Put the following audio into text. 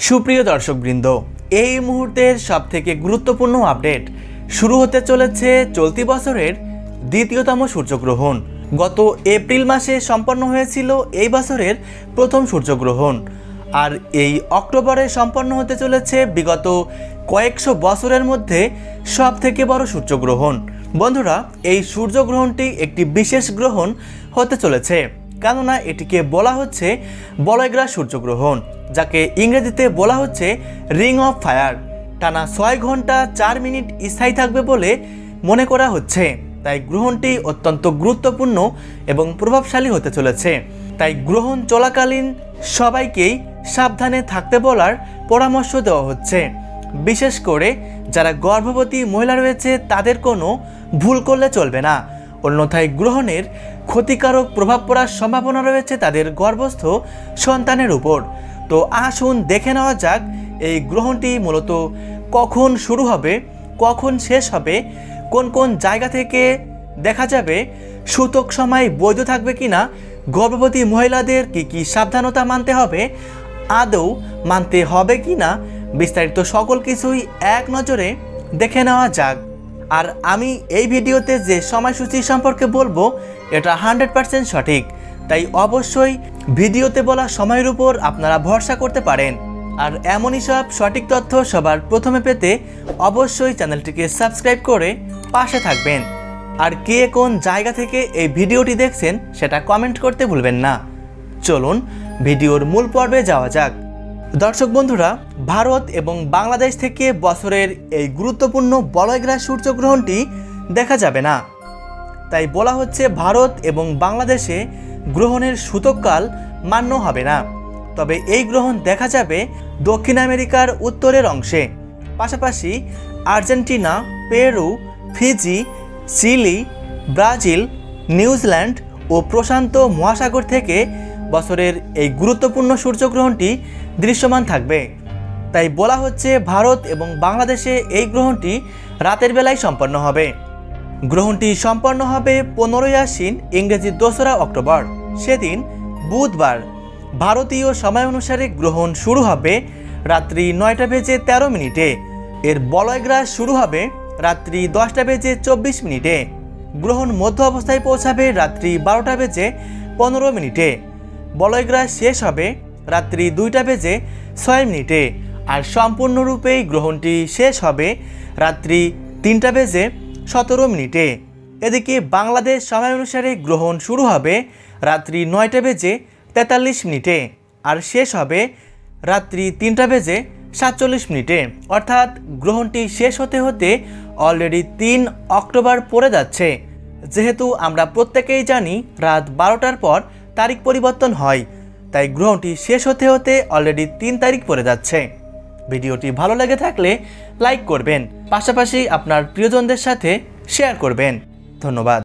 সুপ্রিয় দর্শকবৃন্দ, এই মুহূর্তের সবথেকে গুরুত্বপূর্ণ আপডেট শুরু হতে চলেছে চলতি বছরের দ্বিতীয়তম সূর্যগ্রহণ। গত এপ্রিল মাসে সম্পন্ন হয়েছিল এই বছরের প্রথম সূর্যগ্রহণ, আর এই অক্টোবরে সম্পন্ন হতে চলেছে বিগত কয়েকশো বছরের মধ্যে সবথেকে বড় সূর্যগ্রহণ। বন্ধুরা, এই সূর্যগ্রহণটি একটি বিশেষ গ্রহণ হতে চলেছে, কেননা এটিকে বলা হচ্ছে বলয়গ্রাস সূর্যগ্রহণ, যাকে ইংরেজিতে বলা হচ্ছে রিং অফ ফায়ার। টানা 6 ঘন্টা 4 মিনিট স্থায়ী থাকবে বলে মনে করা হচ্ছে। তাই গ্রহণটি অত্যন্ত গুরুত্বপূর্ণ এবং প্রভাবশালী হতে চলেছে। তাই গ্রহণ চলাকালীন সবাইকেই সাবধানে থাকতে বলার পরামর্শ দেওয়া হচ্ছে। বিশেষ করে যারা গর্ভবতী মহিলা রয়েছে তাদের কোনো ভুল করলে চলবে না, অন্যথায় গ্রহণের ক্ষতিকারক প্রভাব পড়ার সম্ভাবনা রয়েছে তাদের গর্ভস্থ সন্তানের উপর। তো আসুন দেখে নেওয়া যাক এই গ্রহণটি মূলত কখন শুরু হবে, কখন শেষ হবে, কোন কোন জায়গা থেকে দেখা যাবে, সূতক সময় বৈধ থাকবে কিনা, গর্ভবতী মহিলাদের কি কি সাবধানতা মানতে হবে, আদৌ মানতে হবে কিনা, বিস্তারিত সকল কিছুই এক নজরে দেখে নেওয়া যাক। আর আমি এই ভিডিওতে যে সময়সূচি সম্পর্কে বলবো এটা 100% সঠিক, তাই অবশ্যই ভিডিওতে বলা সময়ের উপর আপনারা ভরসা করতে পারেন। আর এমনই সব সঠিক তথ্য সবার প্রথমে পেতে অবশ্যই চ্যানেলটিকে সাবস্ক্রাইব করে পাশে থাকবেন। আর কে কোন জায়গা থেকে এই ভিডিওটি দেখছেন সেটা কমেন্ট করতে ভুলবেন না। চলুন ভিডিওর মূল পর্বে যাওয়া যাক। দর্শক বন্ধুরা, ভারত এবং বাংলাদেশ থেকে বছরের এই গুরুত্বপূর্ণ বলয়গ্রাস সূর্যগ্রহণটি দেখা যাবে না। তাই বলা হচ্ছে ভারত এবং বাংলাদেশে গ্রহণের সূতককাল মান্য হবে না। তবে এই গ্রহণ দেখা যাবে দক্ষিণ আমেরিকার উত্তরের অংশে, পাশাপাশি Argentina, Peru, Fiji, Chile, Brazil, New Zealand ও প্রশান্ত মহাসাগর থেকে বছরের এই গুরুত্বপূর্ণ সূর্যগ্রহণটি দৃশ্যমান থাকবে। তাই বলা হচ্ছে ভারত এবং বাংলাদেশে এই গ্রহণটি রাতের বেলায় সম্পন্ন হবে। গ্রহণটি সম্পন্ন হবে 15ই আশ্বিন, ইংরেজি 2রা অক্টোবর। সেদিন বুধবার ভারতীয় সময় অনুসারে গ্রহণ শুরু হবে রাত্রি 9টা বেজে 13 মিনিটে। এর বলয়গ্রাস শুরু হবে রাত্রি 10টা বেজে 24 মিনিটে। গ্রহণ মধ্য অবস্থায় পৌঁছাবে রাত্রি 12টা বেজে 15 মিনিটে। বলয়গ্রাস শেষ হবে রাত্রি 2টা বেজে 6 মিনিটে। আর সম্পূর্ণরূপেই গ্রহণটি শেষ হবে রাত্রি 3টা বেজে 17 মিনিটে। এদিকে বাংলাদেশ সময় অনুসারে গ্রহণ শুরু হবে রাত্রি 9টা বেজে 43 মিনিটে আর শেষ হবে রাত্রি 3টা বেজে 47 মিনিটে। অর্থাৎ গ্রহণটি শেষ হতে হতে অলরেডি 3 অক্টোবর পড়ে যাচ্ছে। যেহেতু আমরা প্রত্যেকেই জানি রাত 12টার পর তারিখ পরিবর্তন হয়, তাই গ্রহণটি শেষ হতে হতে অলরেডি 3 তারিখ পড়ে যাচ্ছে। ভিডিওটি ভালো লেগে থাকলে লাইক করবেন, পাশাপাশি আপনার প্রিয়জনদের সাথে শেয়ার করবেন। ধন্যবাদ।